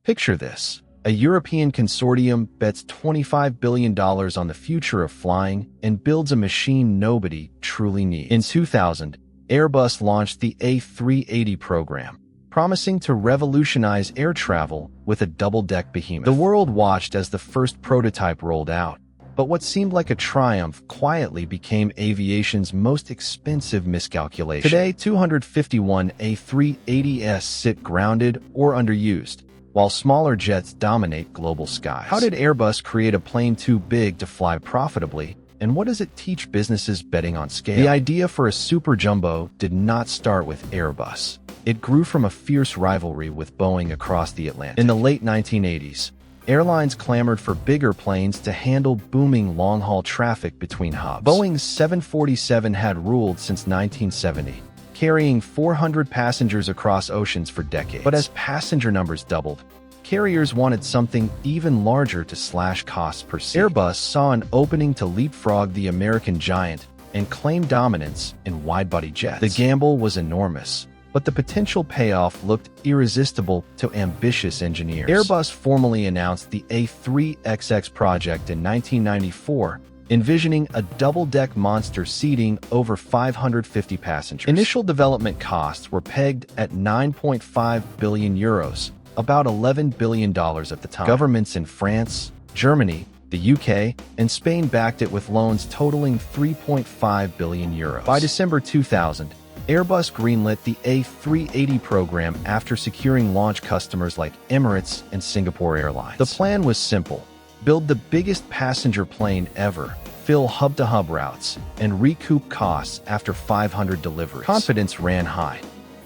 Picture this. A European consortium bets $25 billion on the future of flying and builds a machine nobody truly needs. In 2000, Airbus launched the A380 program, promising to revolutionize air travel with a double-deck behemoth. The world watched as the first prototype rolled out, but what seemed like a triumph quietly became aviation's most expensive miscalculation. Today, 251 A380s sit grounded or underused, while smaller jets dominate global skies. How did Airbus create a plane too big to fly profitably, and what does it teach businesses betting on scale? The idea for a super jumbo did not start with Airbus. It grew from a fierce rivalry with Boeing across the Atlantic. In the late 1980s, airlines clamored for bigger planes to handle booming long-haul traffic between hubs. Boeing's 747 had ruled since 1970, carrying 400 passengers across oceans for decades. But as passenger numbers doubled, carriers wanted something even larger to slash costs per seat. Airbus saw an opening to leapfrog the American giant and claim dominance in wide-body jets. The gamble was enormous, but the potential payoff looked irresistible to ambitious engineers. Airbus formally announced the A3XX project in 1994, envisioning a double-deck monster seating over 550 passengers. Initial development costs were pegged at 9.5 billion euros, about $11 billion at the time. Governments in France, Germany, the UK, and Spain backed it with loans totaling 3.5 billion euros. By December 2000, Airbus greenlit the A380 program after securing launch customers like Emirates and Singapore Airlines. The plan was simple: build the biggest passenger plane ever, fill hub-to-hub routes, and recoup costs after 500 deliveries. Confidence ran high.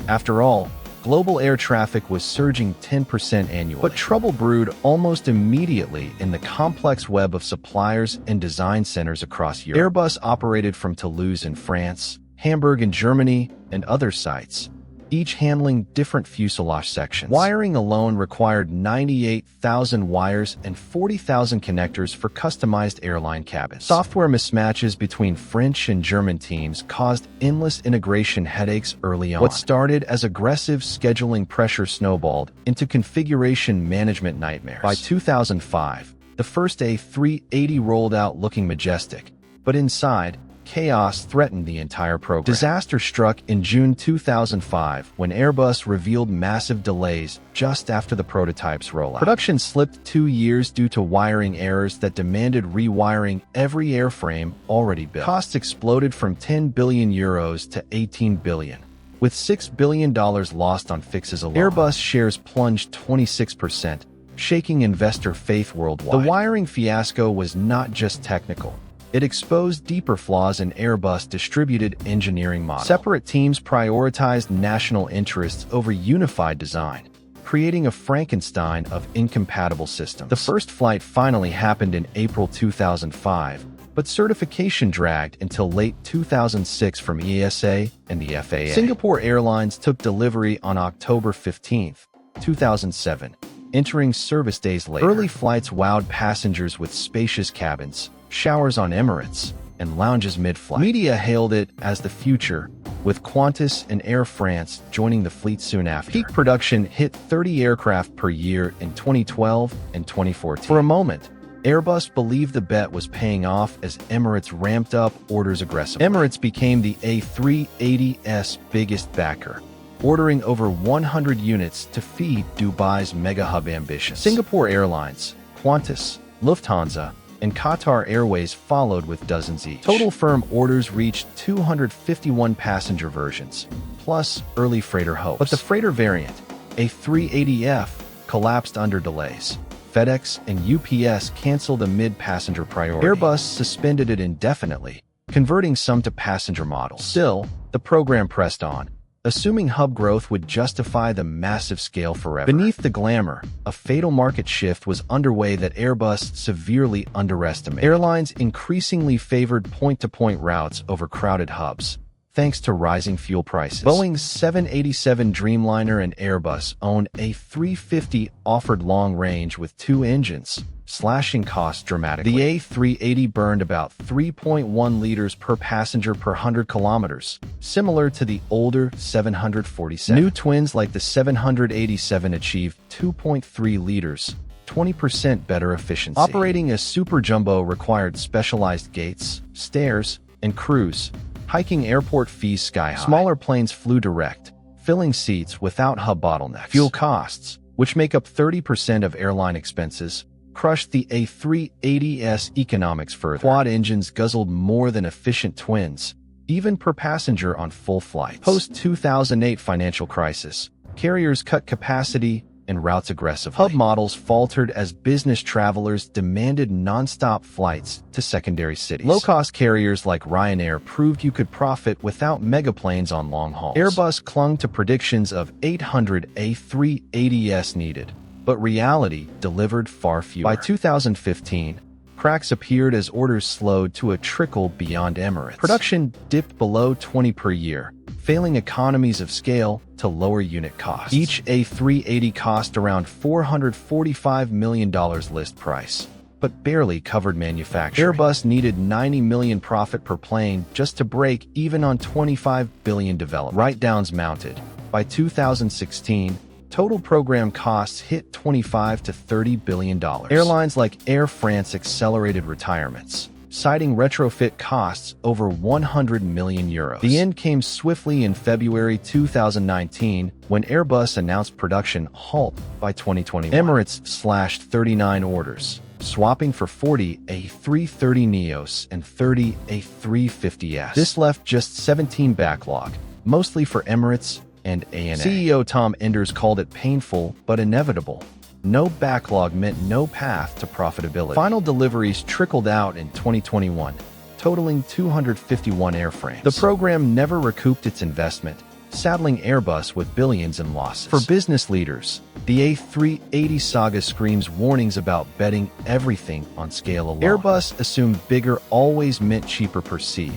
After all, global air traffic was surging 10% annually. But trouble brewed almost immediately in the complex web of suppliers and design centers across Europe. Airbus operated from Toulouse in France, Hamburg in Germany, and other sites, each handling different fuselage sections. Wiring alone required 98,000 wires and 40,000 connectors for customized airline cabins. Software mismatches between French and German teams caused endless integration headaches early on. What started as aggressive scheduling pressure snowballed into configuration management nightmares. By 2005, the first A380 rolled out looking majestic, but inside, chaos threatened the entire program. Disaster struck in June 2005 when Airbus revealed massive delays just after the prototype's rollout. Production slipped 2 years due to wiring errors that demanded rewiring every airframe already built. Costs exploded from 10 billion euros to 18 billion, with $6 billion lost on fixes alone. Airbus shares plunged 26%, shaking investor faith worldwide. The wiring fiasco was not just technical. It exposed deeper flaws in Airbus' distributed engineering model. Separate teams prioritized national interests over unified design, creating a Frankenstein of incompatible systems. The first flight finally happened in April 2005, but certification dragged until late 2006 from EASA and the FAA. Singapore Airlines took delivery on October 15, 2007, entering service days later. Early flights wowed passengers with spacious cabins, showers on Emirates, and lounges mid-flight. Media hailed it as the future, with Qantas and Air France joining the fleet soon after. Peak production hit 30 aircraft per year in 2012 and 2014. For a moment, Airbus believed the bet was paying off as Emirates ramped up orders aggressively. Emirates became the A380's biggest backer, ordering over 100 units to feed Dubai's mega-hub ambitions. Singapore Airlines, Qantas, Lufthansa, and Qatar Airways followed with dozens each. Total firm orders reached 251 passenger versions, plus early freighter hopes. But the freighter variant, A380F, collapsed under delays. FedEx and UPS canceled a mid-passenger priority. Airbus suspended it indefinitely, converting some to passenger models. Still, the program pressed on, assuming hub growth would justify the massive scale forever. Beneath the glamour, a fatal market shift was underway that Airbus severely underestimated. Airlines increasingly favored point-to-point routes over crowded hubs, thanks to rising fuel prices. Boeing's 787 Dreamliner and Airbus own A350 offered long range with 2 engines, slashing costs dramatically. The A380 burned about 3.1 liters per passenger per 100 kilometers, similar to the older 747. New twins like the 787 achieved 2.3 liters, 20% better efficiency. Operating a super jumbo required specialized gates, stairs, and crews, hiking airport fees sky high. Smaller planes flew direct, filling seats without hub bottlenecks. Fuel costs, which make up 30% of airline expenses, crushed the A380's economics further. Quad engines guzzled more than efficient twins, even per passenger on full flights. Post-2008 financial crisis, carriers cut capacity and routes aggressively. Hub models faltered as business travelers demanded non-stop flights to secondary cities. Low-cost carriers like Ryanair proved you could profit without megaplanes on long hauls. Airbus clung to predictions of 800 A380s needed, but reality delivered far fewer. By 2015, cracks appeared as orders slowed to a trickle beyond Emirates. Production dipped below 20 per year, failing economies of scale to lower unit costs. Each A380 cost around $445 million list price, but barely covered manufacturing. Airbus needed $90 million profit per plane just to break even on $25 billion development. Write-downs mounted. By 2016, total program costs hit $25 to $30 billion. Airlines like Air France accelerated retirements, citing retrofit costs over €100 million. The end came swiftly in February 2019 when Airbus announced production halt by 2021. Emirates slashed 39 orders, swapping for 40 A330neos and 30 A350s. This left just 17 backlog, mostly for Emirates and ANA. CEO Tom Enders called it painful but inevitable. No backlog meant no path to profitability. Final deliveries trickled out in 2021, totaling 251 airframes. The program never recouped its investment, saddling Airbus with billions in losses. For business leaders, the A380 saga screams warnings about betting everything on scale alone. Airbus assumed bigger always meant cheaper per seat,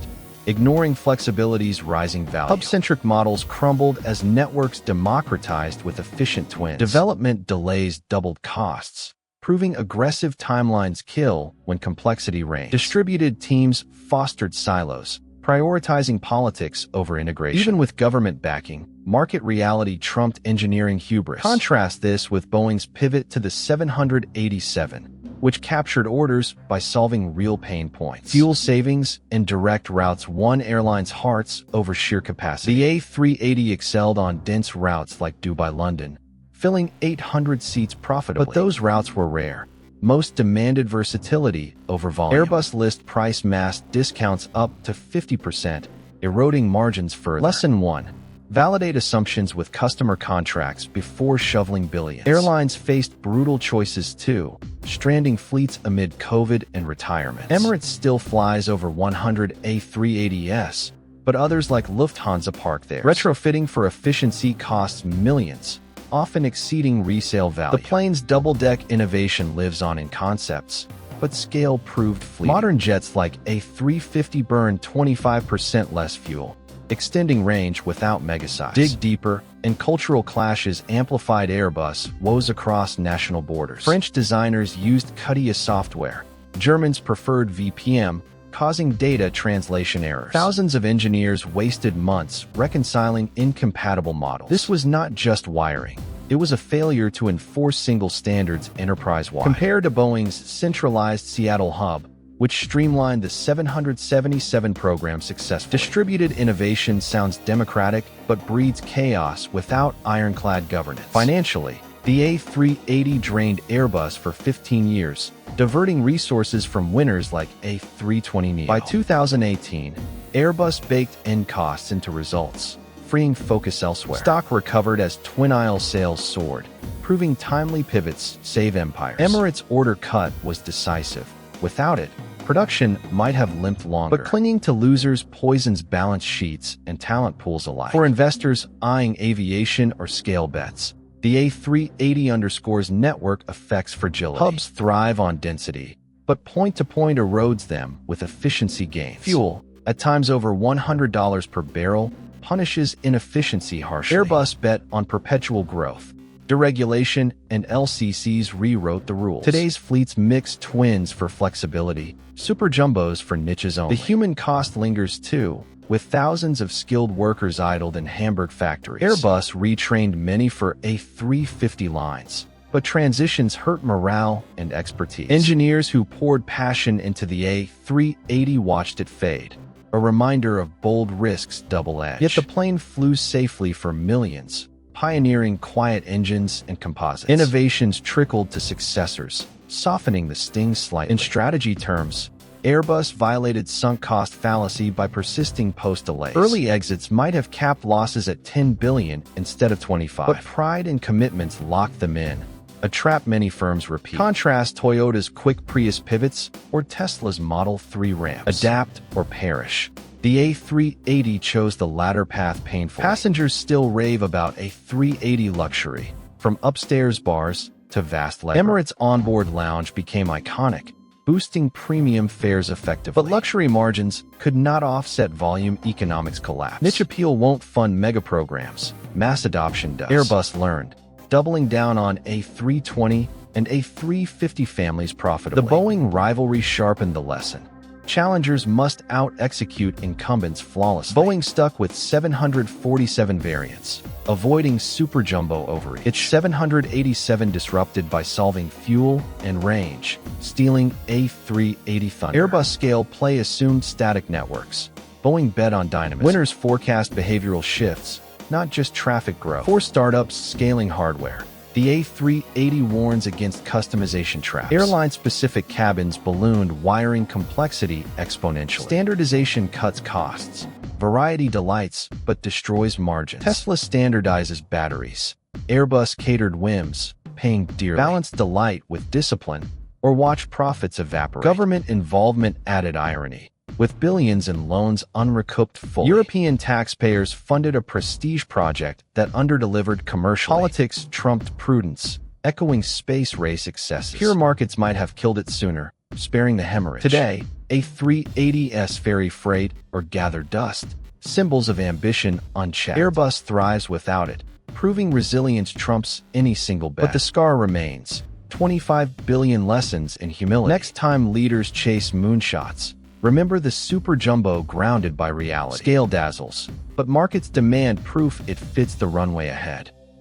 ignoring flexibility's rising value. Hub-centric models crumbled as networks democratized with efficient twins. Development delays doubled costs, proving aggressive timelines kill when complexity reigns. Distributed teams fostered silos, prioritizing politics over integration. Even with government backing, market reality trumped engineering hubris. Contrast this with Boeing's pivot to the 787, which captured orders by solving real pain points. Fuel savings and direct routes won airlines' hearts over sheer capacity. The A380 excelled on dense routes like Dubai-London, filling 800 seats profitably. But those routes were rare. Most demanded versatility over volume. Airbus list price masked discounts up to 50%, eroding margins further. Lesson 1. Validate assumptions with customer contracts before shoveling billions. Airlines faced brutal choices too, stranding fleets amid COVID and retirements. Emirates still flies over 100 A380s, but others like Lufthansa park there. Retrofitting for efficiency costs millions, often exceeding resale value. The plane's double-deck innovation lives on in concepts, but scale proved fleeting. Modern jets like A350 burn 25% less fuel, extending range without megasize. Dig deeper, and cultural clashes amplified Airbus woes across national borders. French designers used CUDIA software. Germans preferred VPM, causing data translation errors. Thousands of engineers wasted months reconciling incompatible models. This was not just wiring. It was a failure to enforce single standards enterprise-wide. Compared to Boeing's centralized Seattle hub, which streamlined the 777 program successfully. Distributed innovation sounds democratic, but breeds chaos without ironclad governance. Financially, the A380 drained Airbus for 15 years, diverting resources from winners like A320neo. By 2018, Airbus baked end costs into results, freeing focus elsewhere. Stock recovered as twin-aisle sales soared, proving timely pivots save empires. Emirates' order cut was decisive. Without it, production might have limped longer. But clinging to losers poisons balance sheets and talent pools alike. For investors eyeing aviation or scale bets, the A380 underscores network effects fragility. Hubs thrive on density, but point-to-point erodes them with efficiency gains. Fuel, at times over $100 per barrel, punishes inefficiency harshly. Airbus bet on perpetual growth. Deregulation and LCCs rewrote the rules. Today's fleets mix twins for flexibility, super jumbos for niches only. The human cost lingers too, with thousands of skilled workers idled in Hamburg factories. Airbus retrained many for A350 lines, but transitions hurt morale and expertise. Engineers who poured passion into the A380 watched it fade, a reminder of bold risks double-edged. Yet the plane flew safely for millions, pioneering quiet engines and composites. Innovations trickled to successors, softening the sting slightly. In strategy terms, Airbus violated sunk cost fallacy by persisting post-delays. Early exits might have capped losses at $10 billion instead of $25 billion, but pride and commitments locked them in, a trap many firms repeat. Contrast Toyota's quick Prius pivots or Tesla's Model 3 ramps. Adapt or perish. The A380 chose the latter path painfully. Passengers still rave about A380 luxury, from upstairs bars to vast legroom. Emirates' onboard lounge became iconic, boosting premium fares effectively. But luxury margins could not offset volume economics collapse. Niche appeal won't fund mega programs. Mass adoption does. Airbus learned, doubling down on A320 and A350 families profitably. The Boeing rivalry sharpened the lesson. Challengers must out-execute incumbents flawlessly. Boeing stuck with 747 variants, avoiding super jumbo overreach. Its 787 disrupted by solving fuel and range, stealing A380 thunder. Airbus scale play assumed static networks. Boeing bet on dynamism. Winners forecast behavioral shifts, not just traffic growth. For startups scaling hardware, the A380 warns against customization traps. Airline-specific cabins ballooned wiring complexity exponentially. Standardization cuts costs. Variety delights, but destroys margins. Tesla standardizes batteries. Airbus catered whims, paying dearly. Balance delight with discipline, or watch profits evaporate. Government involvement added irony, with billions in loans unrecouped fully. European taxpayers funded a prestige project that underdelivered commercially. Politics trumped prudence, echoing space race excesses. Pure markets might have killed it sooner, sparing the hemorrhage. Today, A380s ferry freight or gather dust, symbols of ambition unchecked. Airbus thrives without it, proving resilience trumps any single bet. But the scar remains. 25 billion lessons in humility. Next time leaders chase moonshots, remember the super jumbo grounded by reality. Scale dazzles, but markets demand proof it fits the runway ahead.